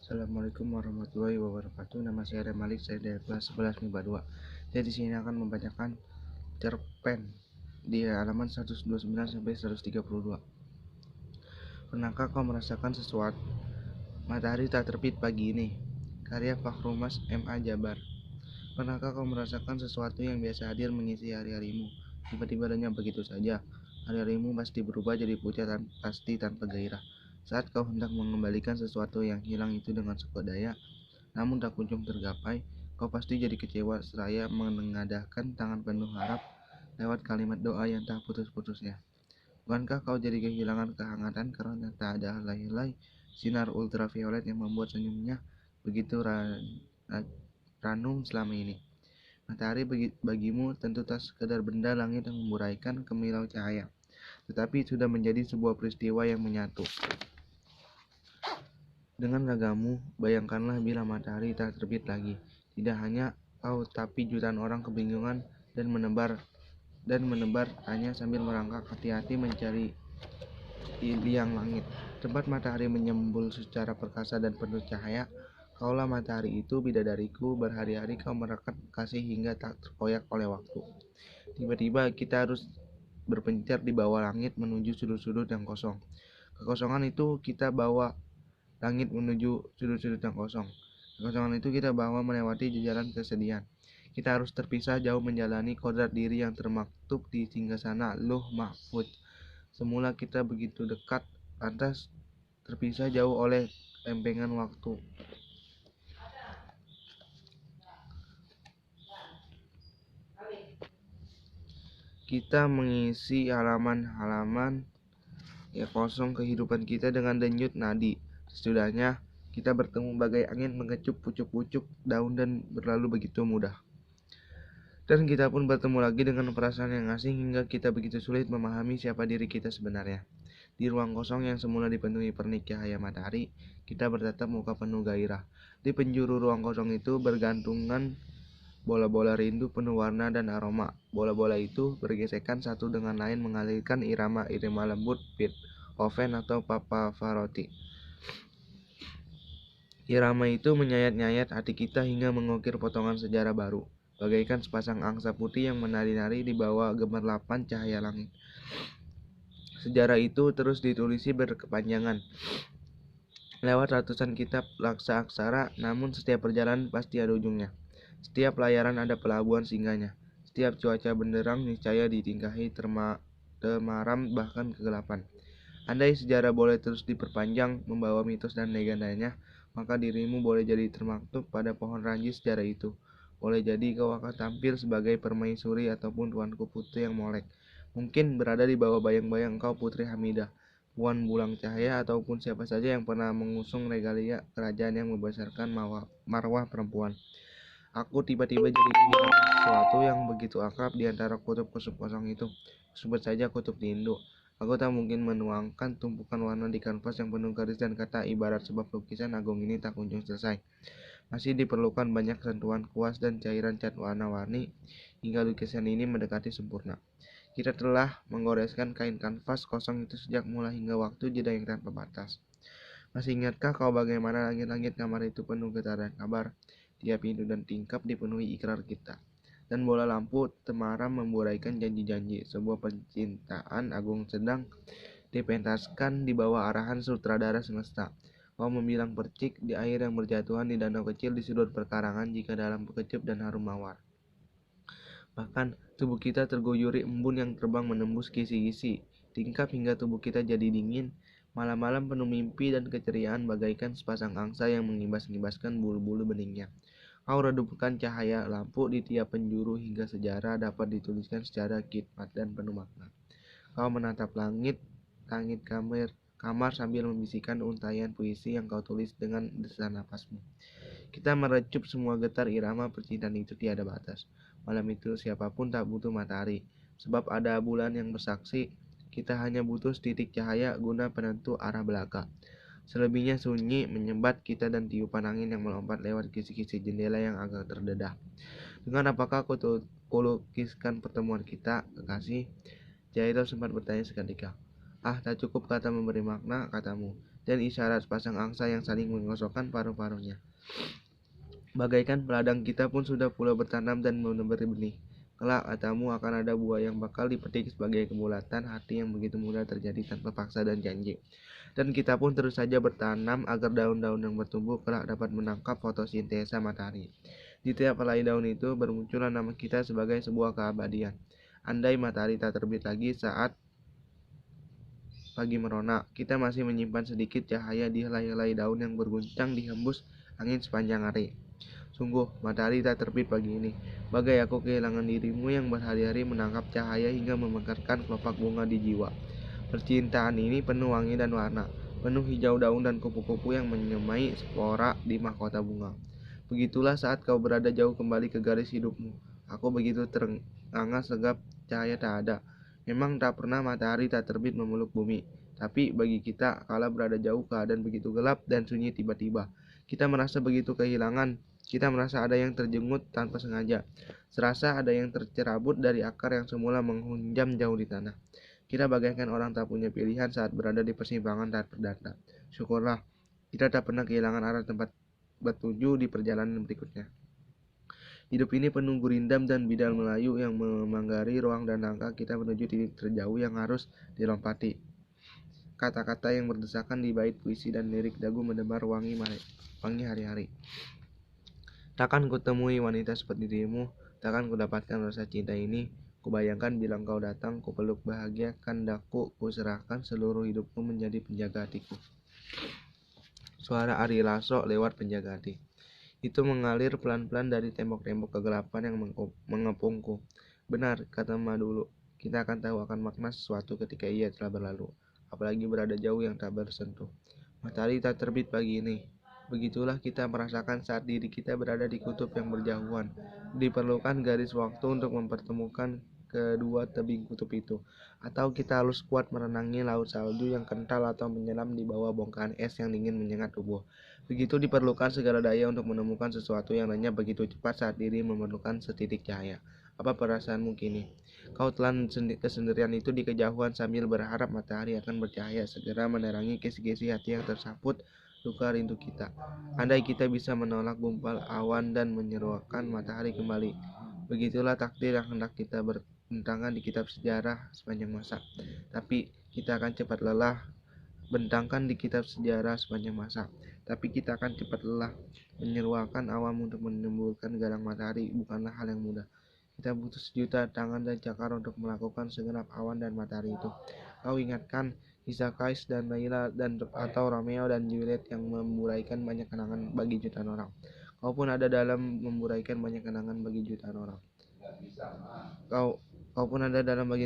Assalamualaikum warahmatullahi wabarakatuh. Nama saya Remalik, saya dari kelas 11 MIPA 2. Saya di sini akan membacakan cerpen di halaman 129 sampai 132. Pernahkah kau merasakan sesuatu? Matahari tak terbit pagi ini. Karya Fakhrumas M.A. Jabar. Pernahkah kau merasakan sesuatu yang biasa hadir mengisi hari-harimu? Tiba-tiba lenyap begitu saja. Hari-harimu pasti berubah jadi pucat pasti tanpa gairah. Saat kau hendak mengembalikan sesuatu yang hilang itu dengan sekuat daya, namun tak kunjung tergapai, kau pasti jadi kecewa seraya menengadahkan tangan penuh harap lewat kalimat doa yang tak putus-putusnya. Bukankah kau jadi kehilangan kehangatan karena tak ada helai-helai sinar ultraviolet yang membuat senyumnya begitu ranum selama ini? Matahari bagimu tentu tak sekedar benda langit yang memuraikan kemilau cahaya, tetapi sudah menjadi sebuah peristiwa yang menyatu dengan ragamu. Bayangkanlah bila matahari tak terbit lagi. Tidak hanya kau, tapi jutaan orang kebingungan dan menebar hanya sambil merangkak hati-hati mencari liang langit. Tempat matahari menyembul secara perkasa dan penuh cahaya. Kaulah matahari itu, bidadariku. Berhari-hari kau merekat kasih hingga tak terkoyak oleh waktu. Tiba-tiba kita harus berpencar di bawah langit menuju sudut-sudut yang kosong. Kekosongan itu kita bawa langit menuju sudut-sudut yang kosong. Kekosongan itu kita bawa melewati jajaran kesedihan. Kita harus terpisah jauh menjalani kodrat diri yang termaktub di singgasana Luh Mahfudz. Semula kita begitu dekat, lantas terpisah jauh oleh lempengan waktu. Kita mengisi halaman-halaman kosong kehidupan kita dengan denyut nadi. Sesudahnya kita bertemu bagai angin mengecup pucuk-pucuk daun dan berlalu begitu mudah. Dan kita pun bertemu lagi dengan perasaan yang asing hingga kita begitu sulit memahami siapa diri kita sebenarnya. Di ruang kosong yang semula dipenuhi pernik cahaya matahari, kita bertatap muka penuh gairah. Di penjuru ruang kosong itu bergantungan bola-bola rindu penuh warna dan aroma. Bola-bola itu bergesekan satu dengan lain mengalirkan irama-irama lembut Beethoven atau Pavarotti. Irama itu menyayat-nyayat hati kita hingga mengukir potongan sejarah baru, bagaikan sepasang angsa putih yang menari-nari di bawah gemerlapan cahaya langit. Sejarah itu terus ditulisi berkepanjangan lewat ratusan kitab laksa aksara, namun setiap perjalanan pasti ada ujungnya. Setiap pelayaran ada pelabuhan singgahnya. Setiap cuaca benderang niscaya ditingkahi temaram bahkan kegelapan. Andai sejarah boleh terus diperpanjang membawa mitos dan legendanya, maka dirimu boleh jadi termaktub pada pohon ranji sejarah itu. Boleh jadi kau akan tampil sebagai permaisuri ataupun tuanku putri yang molek. Mungkin berada di bawah bayang-bayang engkau Putri Hamidah, Puan Bulang Cahaya, ataupun siapa saja yang pernah mengusung regalia kerajaan yang membesarkan marwah perempuan. Aku tiba-tiba jadi kehilangan sesuatu yang begitu akrab di antara kutub-kutub kosong itu. Sebut saja kutub rindu. Aku tak mungkin menuangkan tumpukan warna di kanvas yang penuh garis dan kata ibarat sebab lukisan agung ini tak kunjung selesai. Masih diperlukan banyak sentuhan kuas dan cairan cat warna-warni hingga lukisan ini mendekati sempurna. Kita telah menggoreskan kain kanvas kosong itu sejak mula hingga waktu jeda yang tanpa batas. Masih ingatkah kau bagaimana langit-langit kamar itu penuh getaran kabar? Tiap pintu dan tingkap dipenuhi ikrar kita. Dan bola lampu temaram memburaikan janji-janji sebuah pencintaan agung sedang dipentaskan di bawah arahan sutradara semesta. Kau membilang percik di air yang berjatuhan di danau kecil di sudut perkarangan jika dalam kecup dan harum mawar. Bahkan tubuh kita terguyuri embun yang terbang menembus kisi-kisi tingkap hingga tubuh kita jadi dingin. Malam-malam penuh mimpi dan keceriaan bagaikan sepasang angsa yang mengibas-ngibaskan bulu-bulu beningnya. Kau redupkan cahaya lampu di tiap penjuru hingga sejarah dapat dituliskan secara khidmat dan penuh makna. Kau menatap langit kamar sambil membisikkan untayan puisi yang kau tulis dengan desahan napasmu. Kita merecup semua getar irama percintaan itu tiada batas. Malam itu siapapun tak butuh matahari, sebab ada bulan yang bersaksi. Kita hanya butuh setitik cahaya guna penentu arah belaka. Selebihnya sunyi menyebat kita dan tiupan angin yang melompat lewat kisi-kisi jendela yang agak terdedah. Dengan apakah aku lukiskan pertemuan kita, kekasih? Jairo sempat bertanya seketika. Ah, tak cukup kata memberi makna, katamu. dan isyarat sepasang angsa yang saling menggosokkan paruh-paruhnya. Bagaikan peladang kita pun sudah pula bertanam dan menebar benih. Kelak katamu akan ada buah yang bakal dipetik sebagai kebulatan hati yang begitu mudah terjadi tanpa paksa dan janji. Dan kita pun terus saja bertanam agar daun-daun yang bertumbuh kelak dapat menangkap fotosintesa matahari. Di tiap helai daun itu bermunculan nama kita sebagai sebuah keabadian. Andai matahari tak terbit lagi saat pagi merona, kita masih menyimpan sedikit cahaya di helai-helai daun yang berguncang dihembus angin sepanjang hari. Sungguh, matahari tak terbit pagi ini. Bagai aku kehilangan dirimu yang berhari-hari menangkap cahaya hingga memekarkan kelopak bunga di jiwa. Percintaan ini penuh wangi dan warna, penuh hijau daun dan kupu-kupu yang menyemai spora di mahkota bunga. Begitulah saat kau berada jauh kembali ke garis hidupmu. Aku begitu terengah segap, cahaya tak ada. Memang tak pernah matahari tak terbit memeluk bumi. Tapi bagi kita, kala berada jauh keadaan begitu gelap dan sunyi tiba-tiba. Kita merasa begitu kehilangan. Kita merasa ada yang terjenggut tanpa sengaja. Serasa ada yang tercerabut dari akar yang semula menghunjam jauh di tanah. Kita bagaikan orang tak punya pilihan saat berada di persimpangan tak perdata. Syukurlah, kita tak pernah kehilangan arah tempat bertuju di perjalanan berikutnya. Hidup ini penuh gurindam dan bidal Melayu yang memanggari ruang dan langkah kita menuju titik terjauh yang harus dilompati. Kata-kata yang berdesakan di bait puisi dan lirik dagu mendebar wangi hari-hari. Takkan kutemui wanita seperti dirimu, takkan kudapatkan rasa cinta ini. Kubayangkan bila engkau datang, kupeluk bahagia, kandaku, kuserahkan seluruh hidupku menjadi penjaga hatiku. Suara Ari Lasso lewat penjaga hati. Itu mengalir pelan-pelan dari tembok-tembok kegelapan yang mengepungku. Benar, kata Ma dulu, kita akan tahu akan makna sesuatu ketika ia telah berlalu, apalagi berada jauh yang tak bersentuh. Matahari tak terbit pagi ini. Begitulah kita merasakan saat diri kita berada di kutub yang berjauhan. Diperlukan garis waktu untuk mempertemukan kedua tebing kutub itu. Atau kita harus kuat merenangi laut salju yang kental atau menyelam di bawah bongkahan es yang dingin menyengat tubuh. Begitu diperlukan segala daya untuk menemukan sesuatu yang lenyap begitu cepat saat diri memerlukan setitik cahaya. Apa perasaanmu kini? Kau telan kesendirian itu di kejauhan sambil berharap matahari akan bercahaya segera menerangi kisi-kisi hati yang tersaput luka rindu kita. Andai kita bisa menolak gumpal awan dan menyeruakan matahari kembali. Begitulah takdir yang hendak kita bentangkan di kitab sejarah sepanjang masa. Tapi kita akan cepat lelah bentangkan di kitab sejarah sepanjang masa. Tapi kita akan cepat lelah menyeruakan awam untuk menyembuhkan galang matahari bukanlah hal yang mudah. Kita butuh sejuta tangan dan cakar untuk melakukan segenap awan dan matahari itu. Kau ingatkan kisah Kais dan Laila atau Romeo dan Juliet yang memburaikan banyak kenangan bagi jutaan orang. Kau pun ada dalam memburaikan banyak kenangan bagi jutaan orang. Kau pun ada dalam bagian